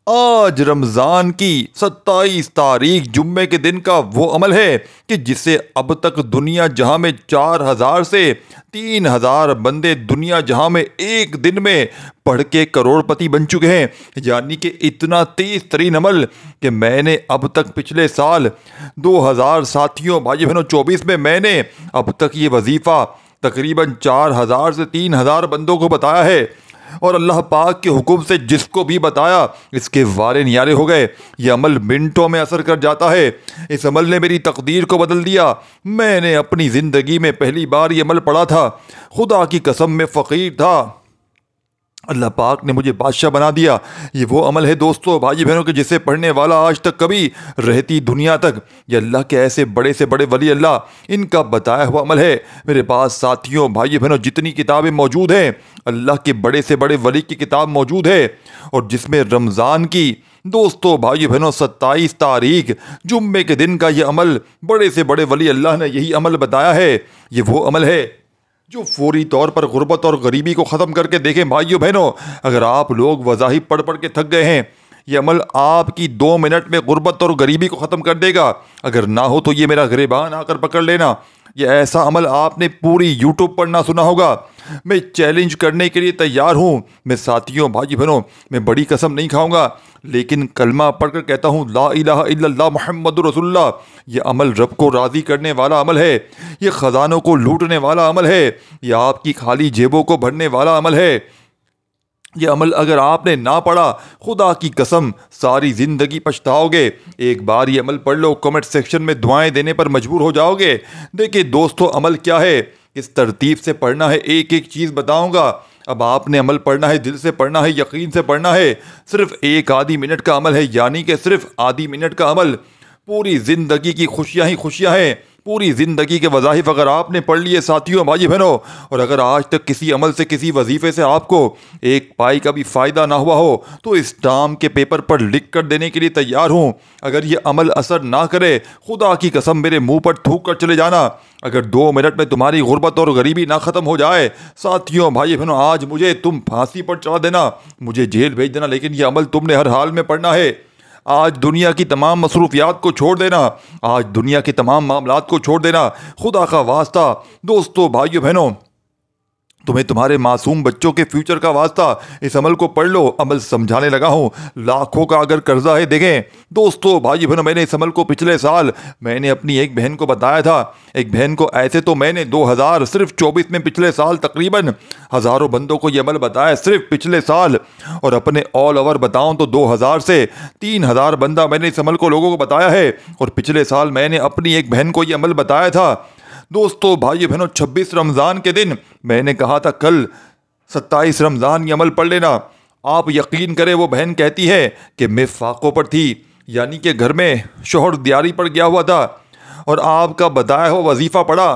आज रमज़ान की 27 तारीख जुम्मे के दिन का वो अमल है कि जिसे अब तक दुनिया जहां में 4000 से 3000 बंदे दुनिया जहां में एक दिन में पढ़ के करोड़पति बन चुके हैं। यानी कि इतना तेज तरीन अमल कि मैंने अब तक पिछले साल 2000 साथियों भाई बहनों 24 में मैंने अब तक ये वजीफ़ा तकरीबन 4000 से 3000 बंदों को बताया है। और अल्लाह पाक के हुक्म से जिसको भी बताया इसके वारे नियारे हो गए। ये अमल मिनटों में असर कर जाता है। इस अमल ने मेरी तकदीर को बदल दिया। मैंने अपनी ज़िंदगी में पहली बार ये अमल पढ़ा था। खुदा की कसम में फ़कीर था, अल्लाह पाक ने मुझे बादशाह बना दिया। ये वो अमल है दोस्तों भाई बहनों के जिसे पढ़ने वाला आज तक कभी रहती दुनिया तक ये अल्लाह के ऐसे बड़े से बड़े वली अल्लाह इनका बताया हुआ अमल है। मेरे पास साथियों भाई बहनों जितनी किताबें मौजूद हैं अल्लाह के बड़े से बड़े वली की किताब मौजूद है और जिसमें रमज़ान की दोस्तों भाई बहनों 27 तारीख जुम्मे के दिन का ये अमल बड़े से बड़े वली अल्लाह ने यही अमल बताया है। ये वो अमल है जो फौरी तौर पर गुर्बत और गरीबी को ख़त्म करके देखें। भाइयों बहनों अगर आप लोग वज़ाहिब पढ़ पढ़ के थक गए हैं ये अमल आपकी 2 मिनट में गुर्बत और गरीबी को ख़त्म कर देगा। अगर ना हो तो ये मेरा गिरबान आकर पकड़ लेना। ये ऐसा अमल आपने पूरी यूट्यूब पर ना सुना होगा। मैं चैलेंज करने के लिए तैयार हूँ। मैं साथियों भाई बहनों मैं बड़ी कसम नहीं खाऊंगा लेकिन कलमा पढ़कर कहता हूँ ला इलाहा इल्लल्लाह मुहम्मदुर रसूलुल्लाह। ये अमल रब को राज़ी करने वाला अमल है। ये ख़जानों को लूटने वाला अमल है। ये आपकी खाली जेबों को भरने वाला अमल है। ये अमल अगर आपने ना पढ़ा खुदा की कसम सारी ज़िंदगी पछताओगे। एक बार ये अमल पढ़ लो, कमेंट सेक्शन में दुआएं देने पर मजबूर हो जाओगे। देखिए दोस्तों अमल क्या है, किस तरतीब से पढ़ना है, एक एक चीज़ बताऊंगा। अब आपने अमल पढ़ना है, दिल से पढ़ना है, यकीन से पढ़ना है। सिर्फ एक आधी मिनट का अमल है, यानी कि सिर्फ आधी मिनट का अमल पूरी ज़िंदगी की खुशियाँ ही खुशियाँ हैं। पूरी ज़िंदगी के वज़ाइफ अगर आपने पढ़ लिए साथियों भाई बहनों और अगर आज तक किसी अमल से किसी वजीफ़े से आपको एक पाई का भी फ़ायदा ना हुआ हो तो इस टाम के पेपर पर लिख कर देने के लिए तैयार हूँ। अगर ये अमल असर ना करे खुदा की कसम मेरे मुंह पर थूक कर चले जाना। अगर 2 मिनट में तुम्हारी गुर्बत और गरीबी ना ख़त्म हो जाए साथियों भाई बहनों आज मुझे तुम फांसी पर चढ़ा देना, मुझे जेल भेज देना, लेकिन ये अमल तुमने हर हाल में पढ़ना है। आज दुनिया की तमाम मसरूफियात को छोड़ देना, आज दुनिया के तमाम मामलात को छोड़ देना। खुदा का वास्ता दोस्तों भाइयों बहनों तुम्हें तुम्हारे मासूम बच्चों के फ्यूचर का वास्ता इस अमल को पढ़ लो। अमल समझाने लगा हूँ, लाखों का अगर कर्जा है। देखें दोस्तों भाई बहनों मैंने इस अमल को पिछले साल मैंने अपनी एक बहन को बताया था। एक बहन को ऐसे तो मैंने 2000 सिर्फ 24 में पिछले साल तकरीबन हज़ारों बंदों को ये अमल बताया सिर्फ पिछले साल। और अपने ऑल ओवर बताऊँ तो 2000 से 3000 बंदा मैंने इस अमल को लोगों को बताया है। और पिछले साल मैंने अपनी एक बहन को ये अमल बताया था। दोस्तों भाई बहनों 26 रमज़ान के दिन मैंने कहा था कल 27 रमज़ान ये अमल पढ़ लेना। आप यकीन करें वो बहन कहती है कि मैं फाकों पर थी, यानी कि घर में शोहर दियारी पर गया हुआ था और आपका बताया हुआ वजीफ़ा पढ़ा।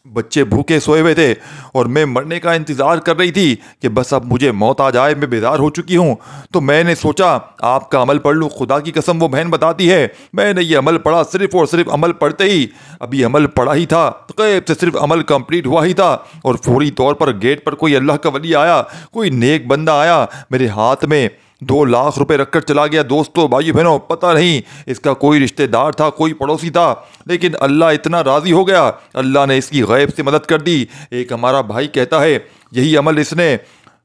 बच्चे भूखे सोए हुए थे और मैं मरने का इंतज़ार कर रही थी कि बस अब मुझे मौत आ जाए, मैं बेदार हो चुकी हूँ। तो मैंने सोचा आपका अमल पढ़ लूँ। खुदा की कसम वो बहन बताती है मैंने ये अमल पढ़ा, सिर्फ और सिर्फ अमल पढ़ते ही अभी अमल पढ़ा ही था तो कैब से सिर्फ अमल कंप्लीट हुआ ही था और फौरी तौर पर गेट पर कोई अल्लाह का वली आया, कोई नेक बंदा आया, मेरे हाथ में 2 लाख रुपए रखकर चला गया। दोस्तों भाई बहनों पता नहीं इसका कोई रिश्तेदार था, कोई पड़ोसी था, लेकिन अल्लाह इतना राज़ी हो गया, अल्लाह ने इसकी गैब से मदद कर दी। एक हमारा भाई कहता है यही अमल इसने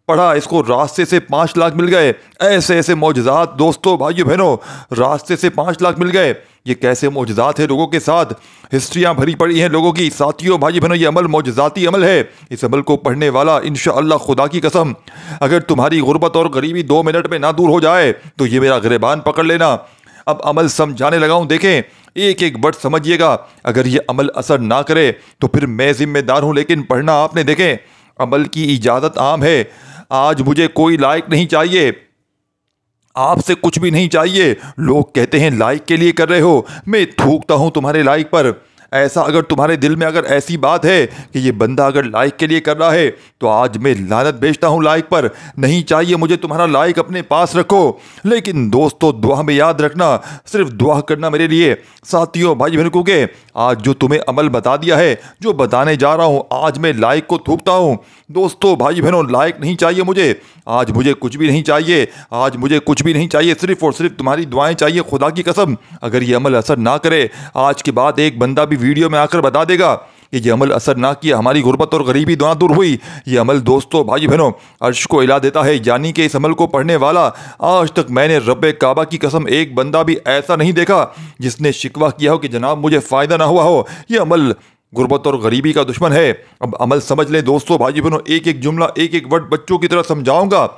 पढ़ा, इसको रास्ते से 5 लाख मिल गए। ऐसे ऐसे मौजज़ात दोस्तों भाइयों बहनों रास्ते से 5 लाख मिल गए। ये कैसे मौजज़ात है, लोगों के साथ हिस्ट्रियाँ भरी पड़ी हैं लोगों की। साथियों भाई बहनों ये अमल मौजज़ाती अमल है। इस अमल को पढ़ने वाला इंशाअल्लाह खुदा की कसम अगर तुम्हारी गुर्बत और गरीबी 2 मिनट में ना दूर हो जाए तो ये मेरा गिरबान पकड़ लेना। अब अमल समझाने लगा हूँ, देखें एक एक वर्ड समझिएगा। अगर ये अमल असर ना करे तो फिर मैं जिम्मेदार हूँ, लेकिन पढ़ना आपने। देखें अमल की इजाज़त आम है। आज मुझे कोई लाइक नहीं चाहिए, आपसे कुछ भी नहीं चाहिए। लोग कहते हैं लाइक के लिए कर रहे हो, मैं थूकता हूं तुम्हारे लाइक पर। ऐसा अगर तुम्हारे दिल में अगर ऐसी बात है कि ये बंदा अगर लाइक के लिए कर रहा है तो आज मैं लानत भेजता हूँ लाइक पर। नहीं चाहिए मुझे तुम्हारा लाइक, अपने पास रखो। लेकिन दोस्तों दुआ में याद रखना, सिर्फ दुआ करना मेरे लिए। साथियों भाई बहनों के आज जो तुम्हें अमल बता दिया है, जो बताने जा रहा हूँ, आज मैं लाइक को थूकता हूँ। दोस्तों भाई बहनों लाइक नहीं चाहिए मुझे, आज मुझे कुछ भी नहीं चाहिए, आज मुझे कुछ भी नहीं चाहिए, सिर्फ और सिर्फ तुम्हारी दुआएं चाहिए। खुदा की कसम अगर ये अमल असर ना करे, आज के बाद एक बंदा भी वीडियो में आकर बता देगा कि ये अमल असर ना किया, हमारी गुर्बत और गरीबी दोनों दूर हुई। ये अमल दोस्तों भाई बहनों अर्श को हिला देता है। यानी कि इस अमल को पढ़ने वाला आज तक मैंने रब्बे काबा की कसम एक बंदा भी ऐसा नहीं देखा जिसने शिकवा किया हो कि जनाब मुझे फ़ायदा ना हुआ हो। ये अमल गुर्बत और गरीबी का दुश्मन है। अब अमल समझ लें दोस्तों भाई बहनों, एक एक जुमला एक एक वर्ड बच्चों की तरह समझाऊंगा।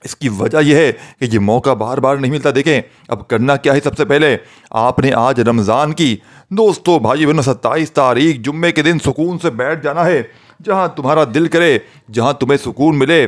इसकी वजह यह है कि ये मौका बार बार नहीं मिलता। देखें अब करना क्या है, सबसे पहले आपने आज रमज़ान की दोस्तों भाई बहनों 27 तारीख जुम्मे के दिन सुकून से बैठ जाना है, जहां तुम्हारा दिल करे, जहां तुम्हें सुकून मिले।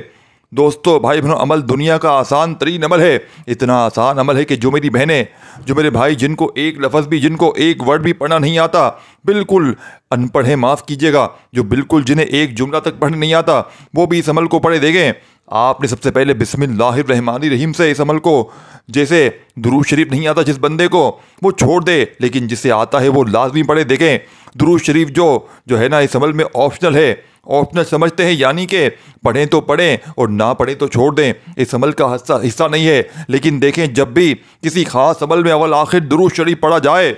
दोस्तों भाई बहनों अमल दुनिया का आसान तरीन अमल है। इतना आसान अमल है कि जो मेरी बहनें, जो मेरे भाई, जिनको एक लफ्ज़ भी, जिनको एक वर्ड भी पढ़ना नहीं आता, बिल्कुल अनपढ़ हैं माफ़ कीजिएगा, जो बिल्कुल जिन्हें एक जुमला तक पढ़ने नहीं आता, वो भी इस अमल को पढ़े। देखें आपने सबसे पहले बिस्मिल्लाहिर्रहमानिर्रहीम से इस अमल को, जैसे दुरूद शरीफ नहीं आता जिस बंदे को वो छोड़ दे, लेकिन जिसे आता है वो लाजमी पढ़े। देखें दुरूद शरीफ जो है ना इस अमल में ऑप्शनल है, ऑप्शनल समझते हैं, यानी कि पढ़ें तो पढ़ें और ना पढ़ें तो छोड़ दें, इस अमल का हिस्सा नहीं है। लेकिन देखें जब भी किसी खास अमल में अव्वल आखिर दुरूद शरीफ पढ़ा जाए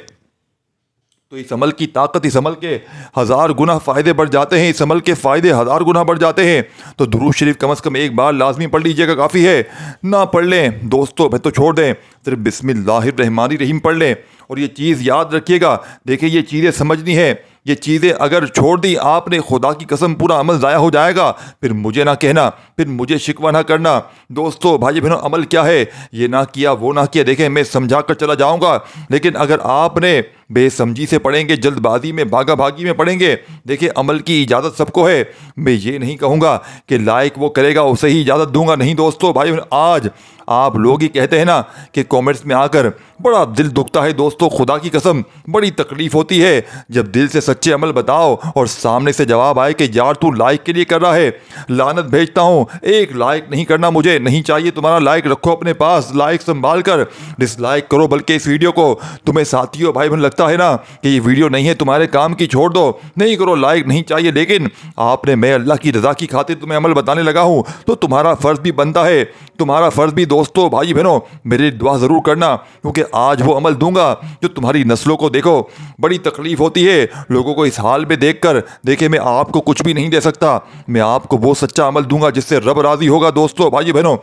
तो इस अमल की ताकत, इस अमल के 1000 गुना फ़ायदे बढ़ जाते हैं, इस अमल के फ़ायदे 1000 गुना बढ़ जाते हैं। तो दुरूद शरीफ कम से कम एक बार लाजमी पढ़ लीजिएगा, काफ़ी है। ना पढ़ लें दोस्तों भाई तो छोड़ दें, सिर्फ बिस्मिल्लाहिर्रहमानिर्रहीम पढ़ लें। और ये चीज़ याद रखिएगा, देखिए ये चीज़ें समझनी है, ये चीज़ें अगर छोड़ दी आपने, खुदा की कसम पूरा अमल ज़ाया हो जाएगा। फिर मुझे ना कहना, फिर मुझे शिकवा ना करना। दोस्तों भाई बहनों अमल क्या है, ये ना किया वो ना किया, देखें मैं समझा कर चला जाऊंगा। लेकिन अगर आपने बेसमझी से पढ़ेंगे, जल्दबाजी में, भागा भागी में पढ़ेंगे, देखिए अमल की इजाज़त सबको है। मैं ये नहीं कहूँगा कि लाइक वो करेगा उसे ही इजाज़त दूंगा, नहीं दोस्तों भाई बहनों। आज आप लोग ही कहते हैं ना कि कमेंट्स में आकर बड़ा दिल दुखता है दोस्तों, खुदा की कसम बड़ी तकलीफ होती है जब दिल से सच्चे अमल बताओ और सामने से जवाब आए कि यार तू लाइक के लिए कर रहा है। लानत भेजता हूँ, एक लाइक नहीं करना मुझे, नहीं चाहिए तुम्हारा लाइक, रखो अपने पास, लाइक संभाल कर, डिसलाइक करो। बल्कि इस वीडियो को तुम्हें साथियों भाई बहन लगता है ना कि ये वीडियो नहीं है तुम्हारे काम की, छोड़ दो, नहीं करो, लाइक नहीं चाहिए। लेकिन आपने, मैं अल्लाह की रज़ा की खातिर तुम्हें अमल बताने लगा हूँ तो तुम्हारा फ़र्ज़ भी बनता है, तुम्हारा फ़र्ज़ भी दोस्तों भाई बहनों मेरी दुआ ज़रूर करना, क्योंकि आज वो अमल दूंगा जो तुम्हारी नस्लों को, देखो बड़ी तकलीफ होती है लोगों को इस हाल में देखकर। देखिए मैं आपको कुछ भी नहीं दे सकता, मैं आपको वो सच्चा अमल दूंगा जिससे रब राज़ी होगा। दोस्तों भाई बहनों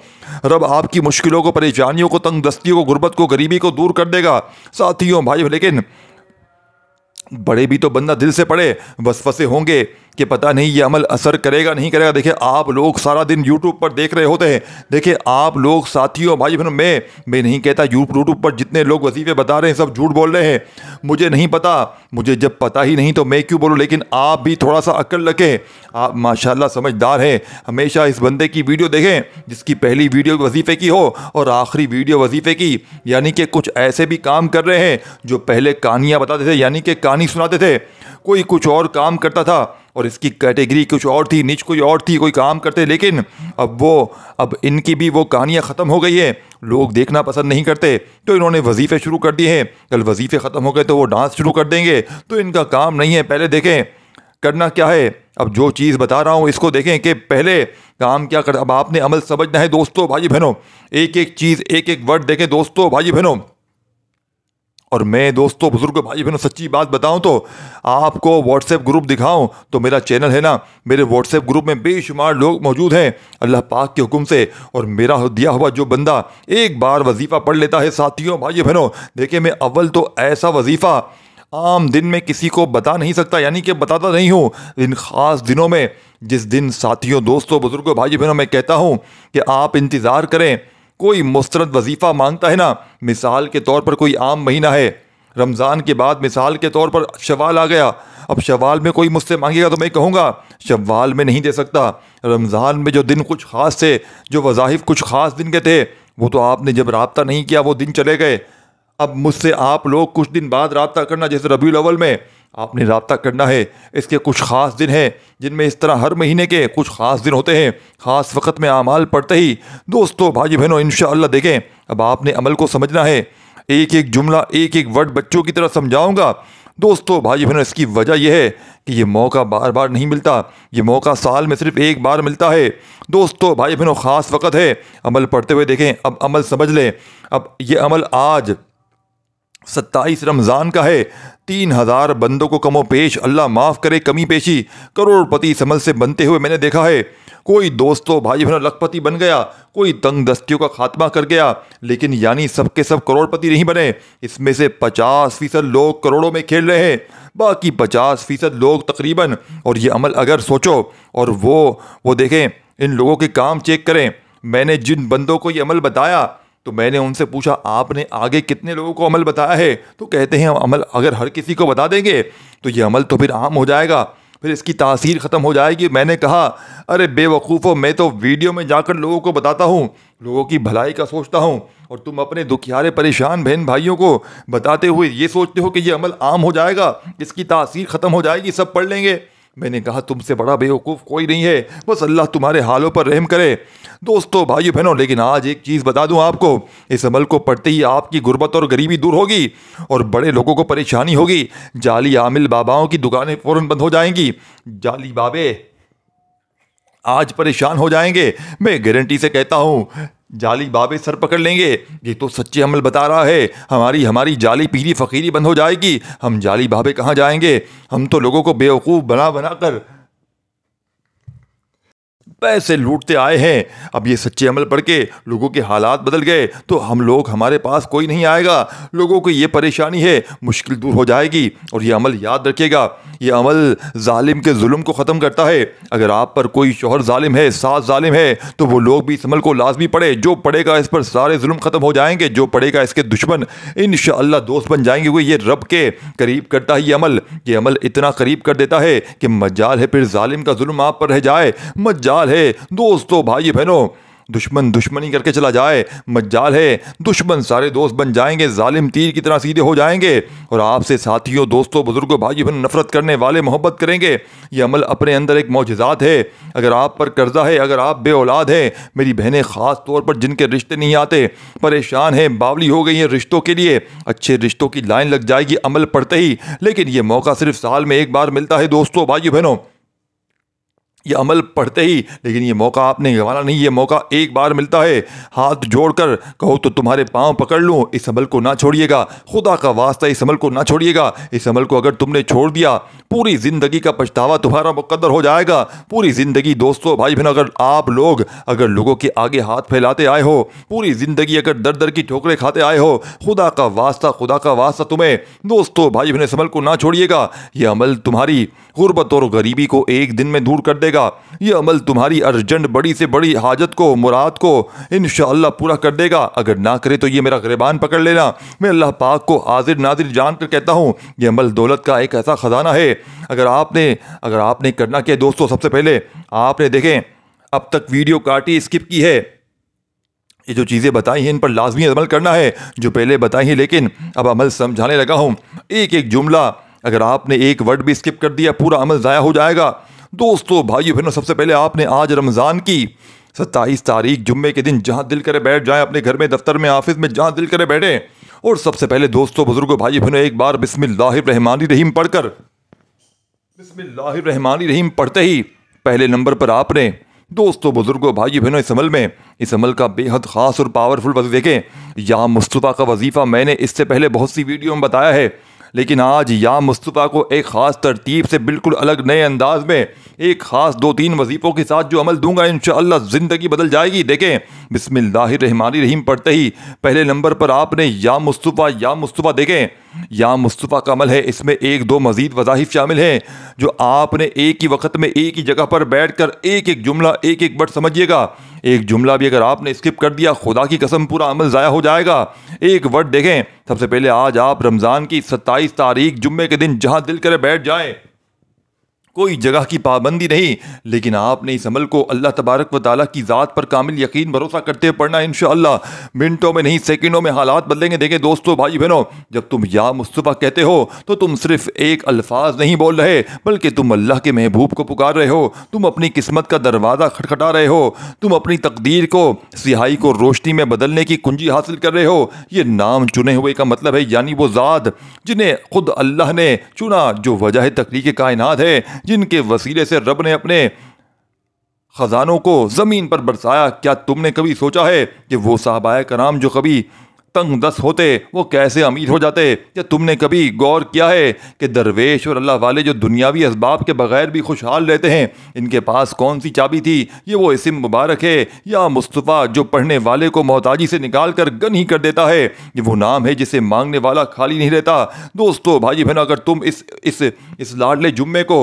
रब आपकी मुश्किलों को, परेशानियों को, तंग दस्तियों को, गुर्बत को, गरीबी को दूर कर देगा साथियों भाई। लेकिन बड़े भी तो बंदा दिल से पढ़े, वसवसे होंगे कि पता नहीं ये अमल असर करेगा नहीं करेगा। देखिए आप लोग सारा दिन यूट्यूब पर देख रहे होते हैं, देखिए आप लोग साथियों भाई बहनों, मैं नहीं कहता यूट्यूब पर जितने लोग वजीफे बता रहे हैं सब झूठ बोल रहे हैं, मुझे नहीं पता, मुझे जब पता ही नहीं तो मैं क्यों बोलूँ। लेकिन आप भी थोड़ा सा अक्ल रखें, आप माशाल्लाह समझदार हैं, हमेशा इस बंदे की वीडियो देखें जिसकी पहली वीडियो वजीफे की हो और आखिरी वीडियो वजीफे की। यानी कि कुछ ऐसे भी काम कर रहे हैं जो पहले कहानियाँ बताते थे, यानी कि कहानी सुनाते थे, कोई कुछ और काम करता था और इसकी कैटेगरी कुछ और थी, नीच कोई और थी, कोई काम करते। लेकिन अब इनकी भी वो कहानियाँ ख़त्म हो गई है, लोग देखना पसंद नहीं करते तो इन्होंने वजीफ़े शुरू कर दिए हैं। कल वजीफ़े ख़त्म हो गए तो वो डांस शुरू कर देंगे, तो इनका काम नहीं है। पहले देखें करना क्या है, अब जो चीज़ बता रहा हूँ इसको देखें कि पहले काम क्या कर। अब आपने अमल समझना है दोस्तों भाई बहनों, एक एक चीज़ एक एक वर्ड देखें दोस्तों भाई बहनों। और मैं दोस्तों बुजुर्ग भाई बहनों सच्ची बात बताऊं तो आपको व्हाट्सएप ग्रुप दिखाऊं तो मेरा चैनल है ना, मेरे व्हाट्सएप ग्रुप में बेशुमार लोग मौजूद हैं अल्लाह पाक के हुक्म से। और मेरा दिया हुआ जो बंदा एक बार वजीफ़ा पढ़ लेता है साथियों भाई बहनों, देखिए मैं अव्वल तो ऐसा वजीफ़ा आम दिन में किसी को बता नहीं सकता, यानी कि बताता नहीं हूँ, इन ख़ास दिनों में जिस दिन साथियों दोस्तों बुजुर्गों भाई बहनों मैं कहता हूँ कि आप इंतज़ार करें, कोई मुस्तरद वजीफ़ा मांगता है ना, मिसाल के तौर पर कोई आम महीना है रमज़ान के बाद, मिसाल के तौर पर शवाल आ गया, अब शवाल में कोई मुझसे मांगेगा तो मैं कहूँगा शवाल में नहीं दे सकता। रमज़ान में जो दिन कुछ ख़ास थे, जो वज़ाइफ कुछ ख़ास दिन के थे, वो तो आपने जब राब्ता नहीं किया वो दिन चले गए। अब मुझसे आप लोग कुछ दिन बाद राब्ता करना, जैसे रबीउल अव्वल में आपने राब्ता करना है। इसके कुछ ख़ास दिन हैं जिनमें इस तरह हर महीने के कुछ ख़ास दिन होते हैं, ख़ास वक़्त में आमाल पढ़ते ही दोस्तों भाई बहनों इंशाअल्लाह देखें, अब आपने अमल को समझना है। एक एक जुमला, एक एक वर्ड बच्चों की तरह समझाऊंगा दोस्तों भाई बहनों। इसकी वजह यह है कि ये मौका बार बार नहीं मिलता, ये मौका साल में सिर्फ एक बार मिलता है दोस्तों भाई बहनों। ख़ास वक़्त है, अमल पढ़ते हुए देखें। अब अमल समझ लें। अब ये अमल आज 27 रमज़ान का है। 3000 बंदों को कमो पेश, अल्लाह माफ़ करे कमी पेशी, करोड़पति इस अमल से बनते हुए मैंने देखा है। कोई दोस्तों भाई बहनों लखपति बन गया, कोई तंग दस्तियों का खात्मा कर गया, लेकिन यानी सबके सब करोड़पति नहीं बने। इसमें से 50% लोग करोड़ों में खेल रहे हैं, बाकी 50% लोग तकरीबन। और ये अमल अगर सोचो और वो देखें, इन लोगों के काम चेक करें। मैंने जिन बंदों को ये अमल बताया तो मैंने उनसे पूछा आपने आगे कितने लोगों को अमल बताया है, तो कहते हैं अमल अगर हर किसी को बता देंगे तो ये अमल तो फिर आम हो जाएगा, फिर इसकी तासीर ख़त्म हो जाएगी। मैंने कहा अरे बेवकूफ़ो, मैं तो वीडियो में जाकर लोगों को बताता हूँ, लोगों की भलाई का सोचता हूँ, और तुम अपने दुखियारे परेशान बहन भाइयों को बताते हुए ये सोचते हो कि ये अमल आम हो जाएगा, इसकी तासीर ख़त्म हो जाएगी, सब पढ़ लेंगे। मैंने कहा तुमसे बड़ा बेवकूफ़ कोई नहीं है, बस अल्लाह तुम्हारे हालों पर रहम करे दोस्तों भाइयों बहनों। लेकिन आज एक चीज़ बता दूं आपको, इस अमल को पढ़ते ही आपकी गुर्बत और गरीबी दूर होगी और बड़े लोगों को परेशानी होगी। जाली आमिल बाबाओं की दुकानें फ़ौरन बंद हो जाएंगी, जाली बाबे आज परेशान हो जाएंगे। मैं गारंटी से कहता हूँ जाली बाबे सर पकड़ लेंगे, ये तो सच्चे अमल बता रहा है। हमारी जाली पीरी फ़कीरी बंद हो जाएगी, हम जाली बाबे कहाँ जाएंगे। हम तो लोगों को बेवकूफ़ बना बना कर पैसे लूटते आए हैं। अब ये सच्चे अमल पढ़ के लोगों के हालात बदल गए तो हमारे पास कोई नहीं आएगा। लोगों को ये परेशानी है, मुश्किल दूर हो जाएगी। और ये अमल याद रखिएगा, ये अमल जालिम के जुल्म को ख़त्म करता है। अगर आप पर कोई शौहर जालिम है, सास जालिम है, तो वो लोग भी इस अमल को लाजमी पढ़े। जो पढ़ेगा इस पर सारे जुल्म ख़त्म हो जाएंगे, जो पढ़ेगा इसके दुश्मन इंशाअल्लाह दोस्त बन जाएंगे। क्योंकि ये रब के करीब करता है ये अमल इतना करीब कर देता है कि मज्जाल है फिर जालिम का जुल्म आप पर रह जाए, मज्जाल है दोस्तों भाई बहनों दुश्मन दुश्मनी करके चला जाए, मज्जाल है दुश्मन सारे दोस्त बन जाएंगे, जालिम तीर की तरह सीधे हो जाएंगे और आपसे साथियों दोस्तों बुजुर्गों भाई बहन नफरत करने वाले मोहब्बत करेंगे। ये अमल अपने अंदर एक मौजज़ात है। अगर आप पर कर्जा है, अगर आप बे औलाद हैं, मेरी बहनें ख़ास तौर पर जिनके रिश्ते नहीं आते, परेशान हैं, बावली हो गई हैं रिश्तों के लिए, अच्छे रिश्तों की लाइन लग जाएगी अमल पढ़ते ही। लेकिन ये मौका सिर्फ साल में एक बार मिलता है दोस्तों भाई बहनों, ये अमल पढ़ते ही। लेकिन ये मौका आपने गंवाना नहीं, ये मौका एक बार मिलता है। हाथ जोड़कर कहो तो तुम्हारे पांव पकड़ लूं, इस अमल को ना छोड़िएगा, खुदा का वास्ता इस अमल को ना छोड़िएगा। इस अमल को अगर तुमने छोड़ दिया पूरी ज़िंदगी का पछतावा तुम्हारा मुकद्दर हो जाएगा। पूरी ज़िंदगी दोस्तों भाई बहन अगर लोगों के आगे हाथ फैलाते आए हो, पूरी ज़िंदगी अगर दर दर की ठोकरें खाते आए हो, खुदा का वास्ता तुम्हें दोस्तों भाई बहन इस अमल को ना छोड़िएगा। ये अमल तुम्हारी गुर्बत और गरीबी को एक दिन में दूर कर देगा। ये अमल तुम्हारी अर्जेंट बड़ी से बड़ी हाजत को, मुराद को इंशाअल्लाह पूरा कर देगा। अगर ना करे तो ये मेरा गिरबान पकड़ लेना। मैं अल्लाह पाक को हाजिर नाजिर जान कर कहता हूँ, ये अमल दौलत का एक ऐसा ख़जाना है। अगर आपने करना क्या दोस्तों, सबसे पहले आपने देखें अब तक वीडियो काटी स्किप की है, ये जो चीज़ें बताई हैं इन पर लाजमी अमल करना है जो पहले बताई हैं। लेकिन अब अमल समझाने लगा हूँ, एक एक जुमला अगर आपने एक वर्ड भी स्किप कर दिया पूरा अमल ज़ाया हो जाएगा। दोस्तों भाइयों बहनों, सबसे पहले आपने आज रमज़ान की 27 तारीख जुम्मे के दिन जहाँ दिल करे बैठ जाएं, अपने घर में, दफ्तर में, ऑफिस में, जहाँ दिल करे बैठें। और सबसे पहले दोस्तों बुजुर्गों भाइयों बहनों एक बार बिस्मिल्लाहिर्रहमानिर्रहीम पढ़कर, बिस्मिल्लाहिर्रहमानिर्रहीम पढ़ते ही पहले नंबर पर आपने दोस्तों बुजुर्गों भाइयों बहनों इस अमल का बेहद ख़ास और पावरफुल वज़ीफ़ा देखें। या मुस्तफ़ा का वजीफ़ा मैंने इससे पहले बहुत सी वीडियो में बताया है, लेकिन आज या मुस्तफ़ा को एक ख़ास तरतीब से बिल्कुल अलग नए अंदाज में एक ख़ास 2-3 वजीफ़ों के साथ जो अमल दूंगा इंशाअल्लाह ज़िंदगी बदल जाएगी। देखें बिस्मिल्लाहिर्रहमानिर्रहीम पढ़ते ही पहले नंबर पर आपने या मुस्तफ़ा देखें, या मुस्तफ़ा का अमल है। इसमें 1-2 मज़ीद वज़ाइफ शामिल हैं जो आपने एक ही वक्त में एक ही जगह पर बैठ कर एक एक जुमला, एक एक वर्ड समझिएगा। एक जुमला भी अगर आपने स्किप कर दिया खुदा की कसम पूरा अमल ज़ाया हो जाएगा। एक वर्ड देखें, सबसे पहले आज आप रमज़ान की 27 तारीख जुम्मे के दिन जहाँ दिल करे बैठ जाएं, कोई जगह की पाबंदी नहीं, लेकिन आपने इस अमल को अल्लाह तबारक व ताला की ज़ात पर कामिल यकीन भरोसा करते हुए पढ़ना है। इंशाअल्लाह मिनटों में नहीं सेकंडों में हालात बदलेंगे। देखें दोस्तों भाई बहनों, जब तुम या मुस्तफ़ा कहते हो तो तुम सिर्फ एक अल्फाज नहीं बोल रहे, बल्कि तुम अल्लाह के महबूब को पुकार रहे हो, तुम अपनी किस्मत का दरवाज़ा खटखटा रहे हो, तुम अपनी तकदीर को सियाही को रोशनी में बदलने की कुंजी हासिल कर रहे हो। ये नाम चुने हुए का मतलब है, यानी वो ज़ात जिन्हें खुद अल्लाह ने चुना, जो वजह तख्लीक़ कायनात है, जिनके वसीले से रब ने अपने खजानों को ज़मीन पर बरसाया। क्या तुमने कभी सोचा है कि वो साहबाए कराम जो कभी तंग दस्त होते वो कैसे अमीर हो जाते? क्या तुमने कभी गौर किया है कि दरवेश और अल्लाह वाले जो दुनियावी असबाब के बगैर भी खुशहाल रहते हैं, इनके पास कौन सी चाबी थी? ये वो इस्म मुबारक है या मुस्तफ़ा, जो पढ़ने वाले को मोहताजी से निकाल कर गनी कर देता है। ये वो नाम है जिसे मांगने वाला खाली नहीं रहता। दोस्तों भाई बहनों, अगर तुम इस लाडले जुम्मे को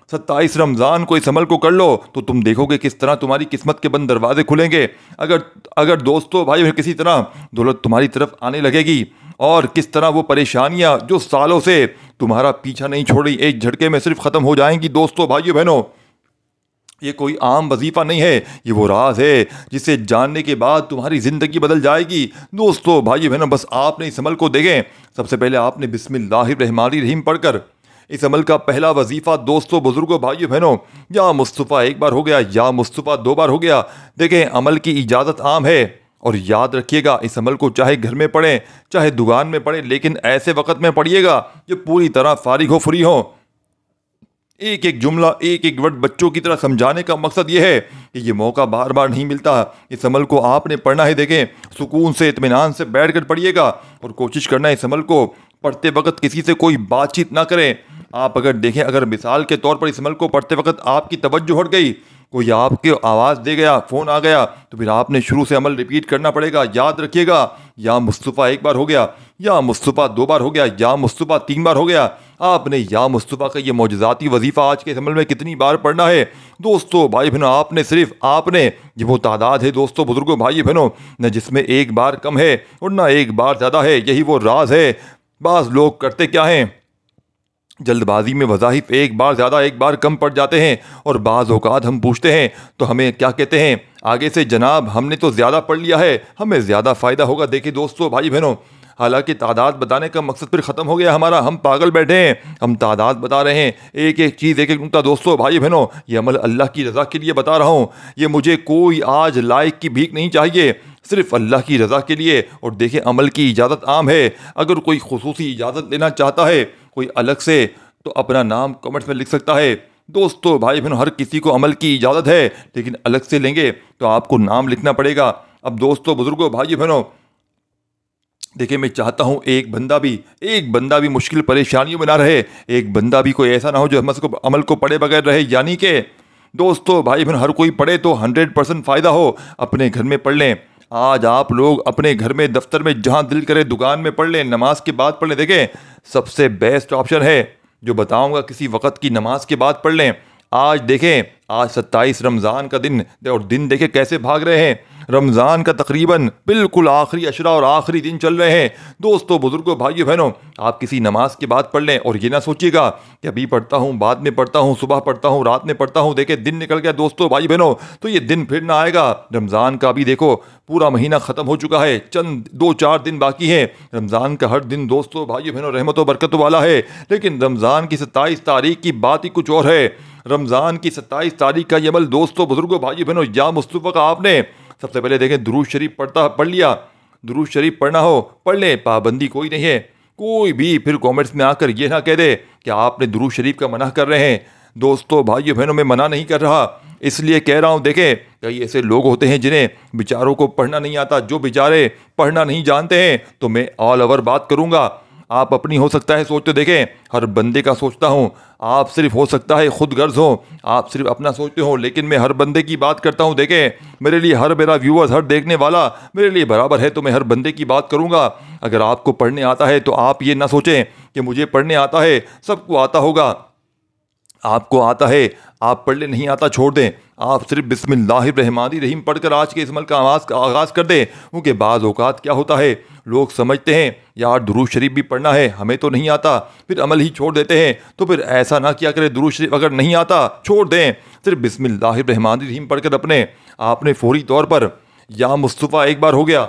27 रमज़ान को इस अमल को कर लो तो तुम देखोगे किस तरह तुम्हारी किस्मत के बंद दरवाजे खुलेंगे। अगर दोस्तों भाई किसी तरह दौलत तुम्हारी तरफ आने लगेगी, और किस तरह वो परेशानियां जो सालों से तुम्हारा पीछा नहीं छोड़ रही एक झटके में सिर्फ ख़त्म हो जाएंगी। दोस्तों भाइयों बहनों, ये कोई आम वजीफ़ा नहीं है, ये वो राज है जिसे जानने के बाद तुम्हारी ज़िंदगी बदल जाएगी। दोस्तों भाइयों बहनों, बस आपने इस अमल को देखें। सबसे पहले आपने बिस्मिल्लाहिर्रहमानिर्रहीम पढ़कर इस अमल का पहला वजीफ़ा, दोस्तों बुजुर्गों भाइयों बहनों, या मुस्तफ़ा एक बार हो गया, या मुस्तफ़ा दो बार हो गया। देखें, अमल की इजाज़त आम है, और याद रखिएगा इस अमल को चाहे घर में पढ़ें चाहे दुकान में पढ़ें, लेकिन ऐसे वक्त में पढ़िएगा जो पूरी तरह फारिग हो, फ्री हो। एक एक जुमला, एक एक वर्ड बच्चों की तरह समझाने का मकसद ये है कि ये मौका बार बार नहीं मिलता। इस अमल को आपने पढ़ना है। देखें, सुकून से इत्मीनान से बैठ कर पढ़िएगा, और कोशिश करना है इस अमल को पढ़ते वक्त किसी से कोई बातचीत ना करें। आप अगर देखें, अगर मिसाल के तौर पर इस अमल को पढ़ते वक्त आपकी तवज्जो हट गई, कोई आपके आवाज़ दे गया, फ़ोन आ गया, तो फिर आपने शुरू से अमल रिपीट करना पड़ेगा। याद रखिएगा, या मुस्तफ़ा एक बार हो गया, या मुस्तफ़ा दो बार हो गया, या मुस्तफ़ा तीन बार हो गया। आपने या मुस्तफ़ा का ये मौजज़ाती वजीफ़ा आज के इस अमल में कितनी बार पढ़ना है? दोस्तों भाई बहनों, आपने ये वो तादाद है दोस्तों बुजुर्गों भाई बहनों, न जिसमें एक बार कम है और ना एक बार ज़्यादा है। यही वो राज है। बाज़ लोग करते क्या हैं, जल्दबाजी में वज़ाइफ एक बार ज़्यादा एक बार कम पड़ जाते हैं, और बाज़ औक़ात हम पूछते हैं तो हमें क्या कहते हैं आगे से, जनाब हमने तो ज़्यादा पढ़ लिया है, हमें ज़्यादा फ़ायदा होगा। देखिए दोस्तों भाई बहनों, हालांकि तादाद बताने का मकसद फिर ख़त्म हो गया हमारा, हम पागल बैठे हैं, हम तादाद बता रहे हैं, एक एक चीज़ एक एक नुक्ता। दोस्तों भाई बहनों, ये अमल अल्लाह की रज़ा के लिए बता रहा हूँ। ये मुझे कोई आज लाइक की भीख नहीं चाहिए, सिर्फ अल्लाह की रज़ा के लिए। और देखिए, अमल की इजाज़त आम है। अगर कोई खुसूसी इजाज़त लेना चाहता है कोई अलग से, तो अपना नाम कमेंट्स में लिख सकता है। दोस्तों भाई बहनों, हर किसी को अमल की इजाज़त है, लेकिन अलग से लेंगे तो आपको नाम लिखना पड़ेगा। अब दोस्तों बुजुर्गों भाई बहनों, देखिए, मैं चाहता हूँ एक बंदा भी मुश्किल परेशानियों में ना रहे, एक बंदा भी कोई ऐसा ना हो जो अमल को पढ़े बगैर रहे। यानी कि दोस्तों भाई बहन, हर कोई पढ़े तो 100% फ़ायदा हो। अपने घर में पढ़ लें। आज आप लोग अपने घर में, दफ्तर में, जहाँ दिल करे, दुकान में पढ़ लें, नमाज के बाद पढ़ लें। देखें, सबसे बेस्ट ऑप्शन है जो बताऊंगा, किसी वक्त की नमाज के बाद पढ़ लें। आज देखें, आज 27 रमज़ान का दिन, और दिन देखें कैसे भाग रहे हैं। रमज़ान का तकरीबन बिल्कुल आखिरी अशरा और आखिरी दिन चल रहे हैं। दोस्तों बुजुर्गों भाइयों बहनों, आप किसी नमाज के बाद पढ़ लें, और ये ना सोचिएगा कि अभी पढ़ता हूँ, बाद में पढ़ता हूँ, सुबह पढ़ता हूँ, रात में पढ़ता हूँ। देखें, दिन निकल गया दोस्तों भाई बहनों, तो ये दिन फिर ना आएगा। रमज़ान का भी देखो पूरा महीना ख़त्म हो चुका है, चंद 2-4 दिन बाकी हैं। रमज़ान का हर दिन दोस्तों भाइयों बहनों रहमत व बरकत वाला है, लेकिन रमज़ान की 27 तारीख की बात ही कुछ और है। रमज़ान की 27 तारीख का ये अमल दोस्तों बुजुर्गों भाइयों बहनों, या मुस्तफ़ा का आपने सबसे पहले देखें, दुरूद शरीफ पढ़ लिया। दुरूद शरीफ पढ़ना हो पढ़ ले, पाबंदी कोई नहीं है। कोई भी फिर कमेंट्स में आकर ये ना कह दे कि आपने दुरूद शरीफ का मना कर रहे हैं। दोस्तों भाइयों बहनों, मैं मना नहीं कर रहा, इसलिए कह रहा हूँ। देखें, कई ऐसे लोग होते हैं जिन्हें बेचारों को पढ़ना नहीं आता, जो बेचारे पढ़ना नहीं जानते हैं, तो मैं ऑल ओवर बात करूँगा। आप अपनी हो सकता है सोचते, देखें हर बंदे का सोचता हूँ, आप सिर्फ हो सकता है खुद गर्ज हो, आप सिर्फ अपना सोचते हो, लेकिन मैं हर बंदे की बात करता हूँ। देखें, मेरे लिए हर मेरा व्यूअर्स, हर देखने वाला मेरे लिए बराबर है, तो मैं हर बंदे की बात करूँगा। अगर आपको पढ़ने आता है तो आप ये ना सोचें कि मुझे पढ़ने आता है, सबको आता होगा, आपको आता है, आप पढ़ ले, नहीं आता छोड़ दें। आप सिर्फ बिस्मिल्लाहिर्रहमानिर्रहीम पढ़कर आज के इस अमल का आगाज़ कर दें। क्योंकि बाज़ औक़ात क्या होता है, लोग समझते हैं यार दुरूद शरीफ भी पढ़ना है, हमें तो नहीं आता, फिर अमल ही छोड़ देते हैं। तो फिर ऐसा ना किया करें, दुरूद शरीफ अगर नहीं आता छोड़ दें, सिर्फ बिस्मिल्लाहिर्रहमानिर्रहीम पढ़कर आपने फौरी तौर पर या मुस्तफ़ा एक बार हो गया,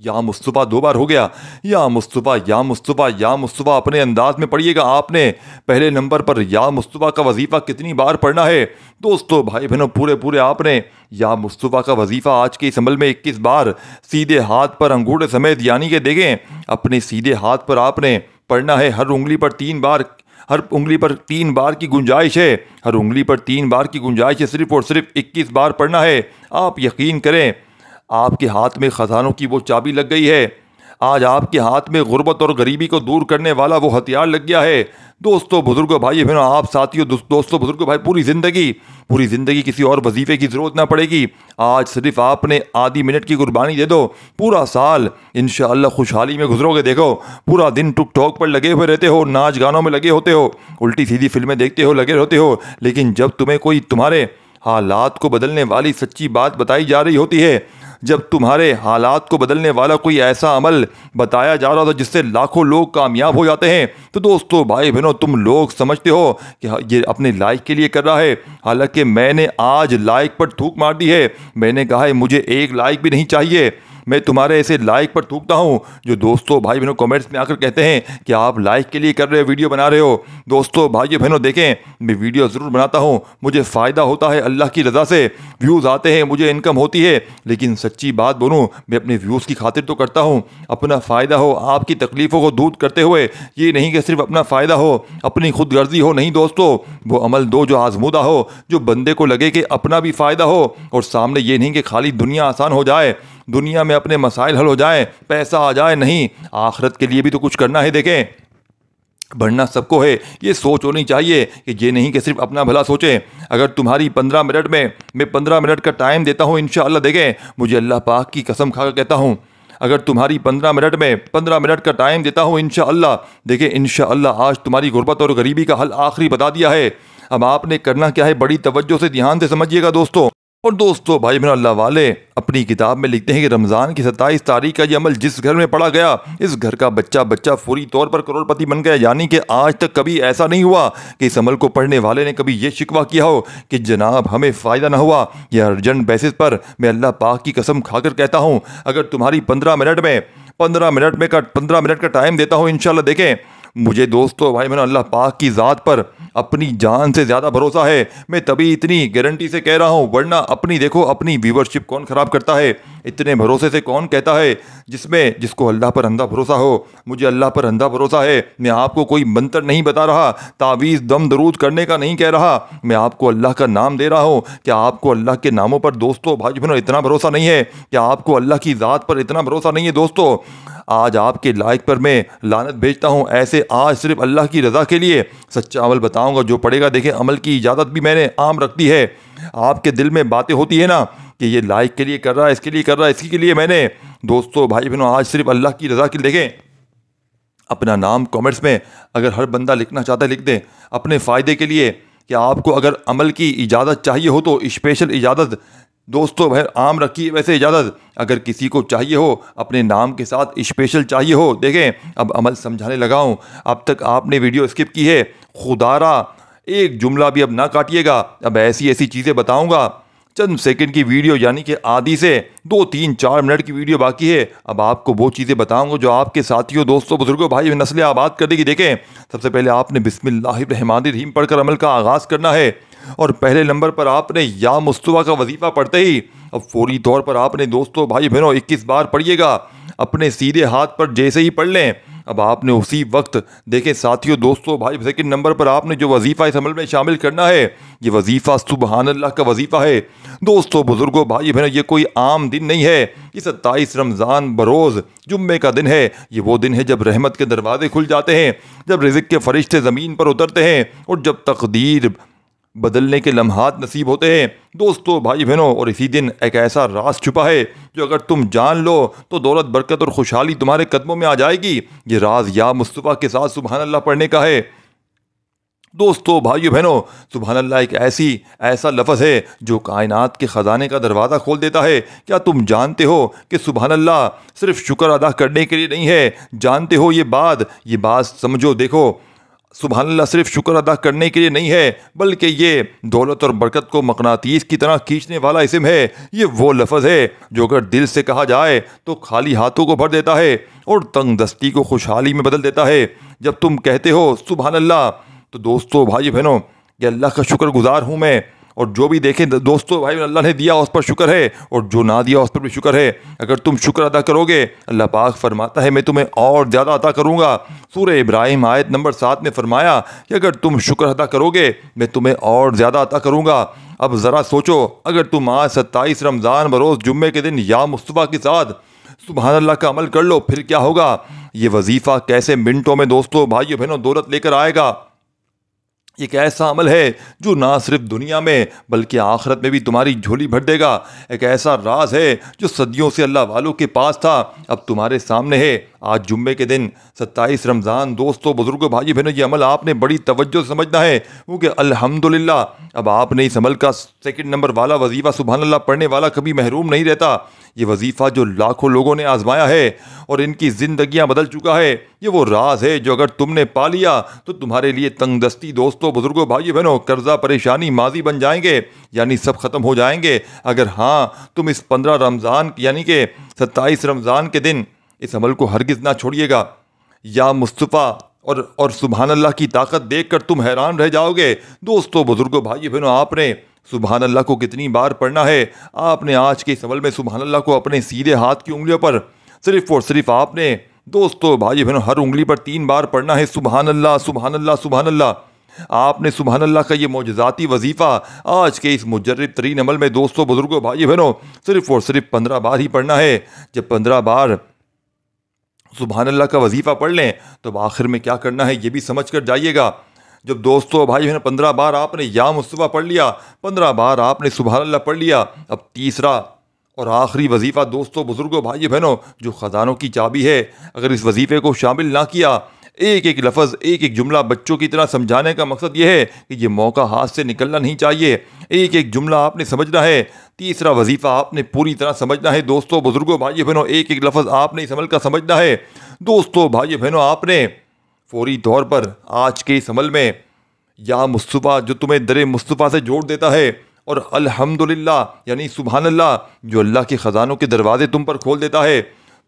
या मुस्तफ़ा दो बार हो गया, या मुस्तफ़ा या मुस्तफ़ा या मुस्तफ़ा अपने अंदाज में पढ़िएगा। आपने पहले नंबर पर या मुस्तफ़ा का वजीफ़ा कितनी बार पढ़ना है दोस्तों, भाई बहनों, पूरे आपने या मुस्तफ़ा का वजीफ़ा आज के इस अमल में 21 बार सीधे हाथ पर अंगूठे समेत, यानी कि देखें अपने सीधे हाथ पर आपने पढ़ना है। हर उंगली पर 3 बार, हर उंगली पर 3 बार की गुंजाइश है, हर उंगली पर 3 बार की गुंजाइश है, सिर्फ और सिर्फ 21 बार पढ़ना है। आप यकीन करें आपके हाथ में ख़जानों की वो चाबी लग गई है। आज आपके हाथ में गुर्बत और गरीबी को दूर करने वाला वो हथियार लग गया है। दोस्तों बुजुर्गों भाई बहनों, आप साथियों, दोस्तों बुजुर्गों भाई, पूरी ज़िंदगी किसी और वजीफ़े की ज़रूरत ना पड़ेगी। आज सिर्फ आपने आधी मिनट की कुर्बानी दे दो, पूरा साल इंशाअल्लाह खुशहाली में गुजरोगे। देखो पूरा दिन टिकटॉक पर लगे हुए रहते हो, नाच गानों में लगे होते हो, उल्टी सीधी फिल्में देखते हो, लगे रहते हो, लेकिन जब तुम्हें कोई तुम्हारे हालात को बदलने वाली सच्ची बात बताई जा रही होती है, जब तुम्हारे हालात को बदलने वाला कोई ऐसा अमल बताया जा रहा था जिससे लाखों लोग कामयाब हो जाते हैं, तो दोस्तों भाई बहनों, तुम लोग समझते हो कि ये अपने लाइक के लिए कर रहा है। हालांकि मैंने आज लाइक पर थूक मार दी है। मैंने कहा है मुझे 1 लाइक भी नहीं चाहिए। मैं तुम्हारे ऐसे लाइक पर थूकता हूँ जो दोस्तों भाई बहनों कमेंट्स में आकर कहते हैं कि आप लाइक के लिए कर रहे हो, वीडियो बना रहे हो। दोस्तों भाई बहनों देखें, मैं वीडियो ज़रूर बनाता हूँ, मुझे फ़ायदा होता है, अल्लाह की रज़ा से व्यूज़ आते हैं, मुझे इनकम होती है, लेकिन सच्ची बात बोलूँ मैं अपने व्यूज़ की खातिर तो करता हूँ, अपना फ़ायदा हो, आपकी तकलीफ़ों को दूर करते हुए। ये नहीं कि सिर्फ अपना फ़ायदा हो, अपनी खुद गर्जी हो, नहीं दोस्तों, वो अमल दो जो आजमूदा हो, जो बंदे को लगे कि अपना भी फ़ायदा हो और सामने ये नहीं कि खाली दुनिया आसान हो जाए, दुनिया में अपने मसाइल हल हो जाए, पैसा आ जाए, नहीं, आखिरत के लिए भी तो कुछ करना है। देखें बढ़ना सबको है, ये सोच होनी चाहिए कि ये नहीं कि सिर्फ अपना भला सोचें। अगर तुम्हारी 15 मिनट में मैं 15 मिनट का टाइम देता हूँ इंशाअल्लाह, देखें मुझे अल्लाह पाक की कसम खाकर कहता हूँ, अगर तुम्हारी 15 मिनट में 15 मिनट का टाइम देता हूँ इंशाअल्लाह, देखें इंशाअल्लाह आज तुम्हारी गुर्बत और गरीबी का हल आखिरी बता दिया है। अब आपने करना क्या है, बड़ी तवज्जो से ध्यान से समझिएगा दोस्तों। और दोस्तों भाई बहनों, अल्लाह वाले अपनी किताब में लिखते हैं कि रमज़ान की 27 तारीख का ये अमल जिस घर में पढ़ा गया, इस घर का बच्चा पूरी तौर पर करोड़पति बन गया। यानी कि आज तक कभी ऐसा नहीं हुआ कि इस अमल को पढ़ने वाले ने कभी ये शिकवा किया हो कि जनाब हमें फ़ायदा ना हुआ। यह अर्जेंट बेसिस पर मैं अल्लाह पाक की कसम खाकर कहता हूँ, अगर तुम्हारी 15 मिनट का टाइम देता हूँ इंशाल्लाह, देखें मुझे दोस्तों भाई बहनों अल्लाह पाक की ज़ात पर अपनी जान से ज़्यादा भरोसा है। मैं तभी इतनी गारंटी से कह रहा हूँ, वरना अपनी देखो अपनी व्यूवरशिप कौन ख़राब करता है, इतने भरोसे से कौन कहता है, जिसको अल्लाह पर अंधा भरोसा हो। मुझे अल्लाह पर अंधा भरोसा है। मैं आपको कोई मंत्र नहीं बता रहा, तावीज़ दम दरूद करने का नहीं कह रहा, मैं आपको अल्लाह का नाम दे रहा हूँ। क्या आपको अल्लाह के नामों पर दोस्तों भाई बहनों इतना भरोसा नहीं है? क्या आपको अल्लाह की ज़ात पर इतना भरोसा नहीं है? दोस्तों आज आपके लाइक पर मैं लानत भेजता हूँ। ऐसे आज सिर्फ अल्लाह की रज़ा के लिए सच्चा अमल बताऊँगा जो पड़ेगा। देखें अमल की इजाज़त भी मैंने आम रख दी है। आपके दिल में बातें होती है ना कि ये लाइक के लिए कर रहा है, इसके लिए कर रहा है, इसके लिए मैंने दोस्तों भाई बहनों आज सिर्फ अल्लाह की रज़ा के लिए। देखें अपना नाम कमेंट्स में अगर हर बंदा लिखना चाहता है लिख दें अपने फ़ायदे के लिए। कि आपको अगर अमल की इजाज़त चाहिए हो तो स्पेशल इजाज़त दोस्तों भाई आम रखिए। वैसे इजाज़त अगर किसी को चाहिए हो अपने नाम के साथ स्पेशल चाहिए हो, देखें अब अमल समझाने लगा हूँ। अब तक आपने वीडियो स्किप की है, खुदारा एक जुमला भी अब ना काटिएगा। अब ऐसी ऐसी चीज़ें बताऊँगा, चंद सेकंड की वीडियो यानी कि आधी से 2, 3, 4 मिनट की वीडियो बाकी है। अब आपको वो चीज़ें बताऊंगा जो आपके साथियों, दोस्तों, बुजुर्गों, भाई नस्लें आबाद कर देगी। देखें सबसे पहले आपने बिस्मिल्लाहिर्रहमानिर्रहीम पढ़कर अमल का आगाज़ करना है और पहले नंबर पर आपने या मुस्तफ़ा का वजीफ़ा पढ़ते ही अब फौरी तौर पर आपने दोस्तों भाई बहनों 21 बार पढ़िएगा। अपने सीधे हाथ पर जैसे ही पढ़ लें अब आपने उसी वक्त देखें साथियों, दोस्तों, भाई सेकंड नंबर पर आपने जो वजीफ़ा इस अमल में शामिल करना है, ये वजीफ़ा सुबहान अल्लाह का वजीफ़ा है। दोस्तों, बुजुर्गों, भाई बहनों, ये कोई आम दिन नहीं है। ये 27 रमज़ान बरोज़ जुम्मे का दिन है। ये वो दिन है जब रहमत के दरवाजे खुल जाते हैं, जब रिज़्क़ के फरिश्ते ज़मीन पर उतरते हैं और जब तकदीर बदलने के लम्हात नसीब होते हैं। दोस्तों, भाई बहनों, और इसी दिन एक ऐसा राज छुपा है जो अगर तुम जान लो तो दौलत, बरकत और खुशहाली तुम्हारे कदमों में आ जाएगी। ये राज या मुस्तफ़ा के साथ सुबहान अल्लाह पढ़ने का है। दोस्तों भाइयों बहनों, सुभान अल्लाह एक ऐसा लफ्ज़ है जो कायनात के ख़जाने का दरवाज़ा खोल देता है। क्या तुम जानते हो कि सुभान अल्लाह सिर्फ शुक्र अदा करने के लिए नहीं है? जानते हो ये बात समझो, देखो, सुभान अल्लाह सिर्फ शुक्र अदा करने के लिए नहीं है, बल्कि ये दौलत और बरकत को मकनातीस की तरह खींचने वाला इस्म है। ये वो लफ्ज़ है जो अगर दिल से कहा जाए तो खाली हाथों को भर देता है और तंगदस्ती को खुशहाली में बदल देता है। जब तुम कहते हो सुभान अल्लाह, तो दोस्तों भाई बहनों, ये अल्लाह का शुक्रगुजार हूँ मैं, और जो भी देखें दोस्तों भाई अल्लाह ने दिया उस पर शुक्र है, और जो ना दिया उस पर भी शुक्र है। अगर तुम शुक्र अदा करोगे, अल्लाह पाक फरमाता है मैं तुम्हें और ज़्यादा अता करूँगा। सूरह इब्राहिम आयत नंबर 7 में फरमाया कि अगर तुम शुक्र अदा करोगे मैं तुम्हें और ज़्यादा अता करूँगा। अब ज़रा सोचो, अगर तुम आज 27 रमज़ान बरोज़ जुम्मे के दिन या मुस्तफ़ा के साथ सुभान अल्लाह का अमल कर लो, फिर क्या होगा? ये वजीफ़ा कैसे मिनटों में दोस्तों भाइयों बहनों दौलत लेकर आएगा। एक ऐसा अमल है जो ना सिर्फ दुनिया में बल्कि आखिरत में भी तुम्हारी झोली भर देगा। एक ऐसा राज है जो सदियों से अल्लाह वालों के पास था, अब तुम्हारे सामने है। आज जुम्मे के दिन 27 रमज़ान दोस्तों बुजुर्गों भाई बहनों, ये अमल आपने बड़ी तवज्जो से समझना है, क्योंकि अल्हम्दुलिल्लाह अब आपने इस अमल का 2 नंबर वाला वजीफ़ा सुभान अल्लाह पढ़ने वाला कभी महरूम नहीं रहता। ये वजीफ़ा जो लाखों लोगों ने आजमाया है और इनकी ज़िंदगियां बदल चुका है, ये वो राज है जो अगर तुमने पा लिया तो तुम्हारे लिए तंगदस्ती दोस्तों बुजुर्गों भाई बहनों, कर्जा परेशानी माजी बन जाएंगे, यानी सब ख़त्म हो जाएंगे। अगर हाँ तुम इस 15 रमज़ान यानी कि 27 रमज़ान के दिन इस अमल को हरगिज़ ना छोड़िएगा। या मुस्तफ़ा और सुभान अल्लाह की ताकत देखकर तुम हैरान रह जाओगे। दोस्तों बुजुर्गों भाई बहनों, आपने सुभान अल्लाह को कितनी बार पढ़ना है? आपने आज के इस अमल में सुभान अल्लाह को अपने सीधे हाथ की उंगलियों पर सिर्फ और सिर्फ आपने दोस्तों भाई बहनों हर उंगली पर 3 बार पढ़ना है सुभान अल्लाह सुभान अल्लाह सुभान अल्लाह। आपने सुभान अल्लाह का ये मौजज़ाती वजीफ़ा आज के इस मुजर्रब तरीन अमल में दोस्तों बुजुर्गों भाई बहनों सिर्फ और सिर्फ 15 बार ही पढ़ना है। जब 15 बार सुभान अल्लाह का वजीफ़ा पढ़ लें तो आखिर में क्या करना है ये भी समझ कर जाइएगा। जब दोस्तों भाई बहनों 15 बार आपने या मुस्तफ़ा पढ़ लिया, 15 बार आपने सुभान अल्लाह पढ़ लिया, अब तीसरा और आखिरी वजीफ़ा दोस्तों बुजुर्गों भाई बहनों जो ख़जानों की चाबी है, अगर इस वजीफ़े को शामिल ना किया, एक एक लफ्ज़ एक एक जुमला बच्चों की तरह समझाने का मकसद ये है कि ये मौका हाथ से निकलना नहीं चाहिए। एक एक जुमला आपने समझना है। तीसरा वजीफ़ा आपने पूरी तरह समझना है दोस्तों बुजुर्गों भाई बहनों, एक एक लफ्ज़ आपने इस अमल का समझना है। दोस्तों भाई बहनों, आपने फौरी तौर पर आज के इस अमल में या मुस्तफ़ा जो तुम्हें दरे मुस्तफ़ा से जोड़ देता है, और अल्हम्दुलिल्लाह यानी सुभान अल्लाह जो अल्लाह के ख़जानों के दरवाजे तुम पर खोल देता है।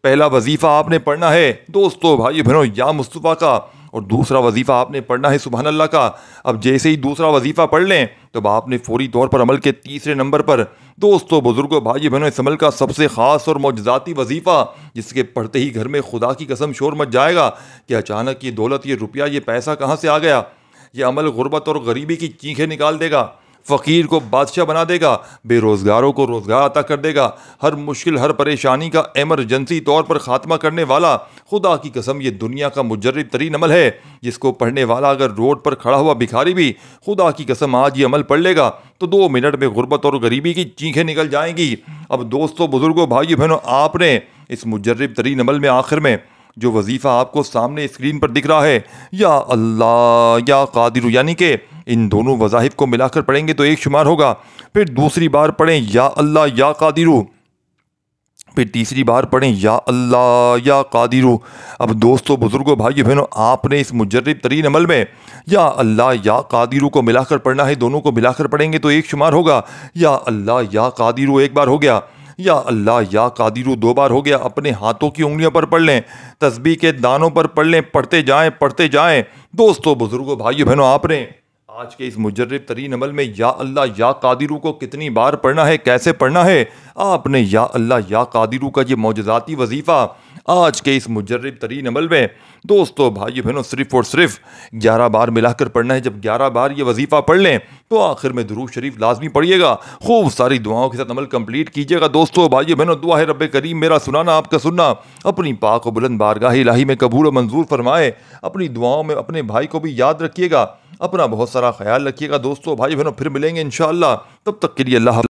पहला वजीफ़ा आपने पढ़ना है दोस्तों भाई बहनों या मुस्तफ़ा का, और दूसरा वजीफ़ा आपने पढ़ना है सुभान अल्लाह का। अब जैसे ही दूसरा वजीफ़ा पढ़ लें तब आपने फौरी तौर पर अमल के तीसरे नंबर पर दोस्तों बुजुर्गों भाई बहनों इस अमल का सबसे ख़ास और मौजज़ाती वजीफ़ा, जिसके पढ़ते ही घर में खुदा की कसम शोर मच जाएगा कि अचानक ये दौलत, ये रुपया, ये पैसा कहाँ से आ गया। ये अमल गुर्बत और गरीबी की चीखें निकाल देगा, फ़कीर को बादशाह बना देगा, बेरोज़गारों को रोज़गार अता कर देगा, हर मुश्किल हर परेशानी का एमरजेंसी तौर पर ख़ात्मा करने वाला खुदा की कसम ये दुनिया का मुजर्रब तरीन अमल है, जिसको पढ़ने वाला अगर रोड पर खड़ा हुआ भिखारी भी खुदा की कसम आज ये अमल पढ़ लेगा तो 2 मिनट में गुर्बत और गरीबी की चीखें निकल जाएंगी। अब दोस्तों बुजुर्गों भाई बहनों, आपने इस मुजर्रब तरीन अमल में आखिर में जो वजीफ़ा आपको सामने स्क्रीन पर दिख रहा है, या अल्लाह या कादिर, यानी कि इन दोनों वज़ाहिफ को मिलाकर पढ़ेंगे तो एक शुमार होगा। फिर दूसरी बार पढ़ें या अल्लाह या कादिरू, फिर तीसरी बार पढ़ें या अल्लाह या कादिरू। अब दोस्तों बुजुर्गों भाई बहनों, आपने इस मुजर्रब तरीन अमल में या अल्लाह या कादिरू को मिलाकर पढ़ना है। दोनों को मिलाकर पढ़ेंगे तो एक शुमार होगा। या अल्लाह या कादिरू एक बार हो गया, या अल्लाह या कादिरू 2 बार हो गया। अपने हाथों की उंगलियों पर पढ़ लें, तस्बीह के दानों पर पढ़ लें, पढ़ते जाएं। दोस्तों बुजुर्गों भाइयों बहनों, आपने आज के इस मुजर्रब तरीन अमल में या अल्लाह या कादिरू को कितनी बार पढ़ना है, कैसे पढ़ना है, आपने या अल्लाह या कादिरू का ये मौजज़ाती वजीफ़ा आज के इस मुजर्रब तरीन अमल में दोस्तों भाइयों बहनों सिर्फ़ और सिर्फ 11 बार मिलाकर पढ़ना है। जब 11 बार ये वजीफ़ा पढ़ लें तो आखिर में दुरूद शरीफ लाजमी पढ़िएगा। खूब सारी दुआओं के साथ अमल कंप्लीट कीजिएगा। दोस्तों भाइयों बहनों, दुआ है रब्बे करीम मेरा सुनाना आपका सुनना अपनी पाक और बुलंद बारगाह इलाही में कबूल और मंजूर फरमाए। अपनी दुआओं में अपने भाई को भी याद रखिएगा, अपना बहुत सारा ख्याल रखिएगा। दोस्तों भाई बहनों, फिर मिलेंगे इंशाअल्लाह, तब तक के लिए अल्लाह।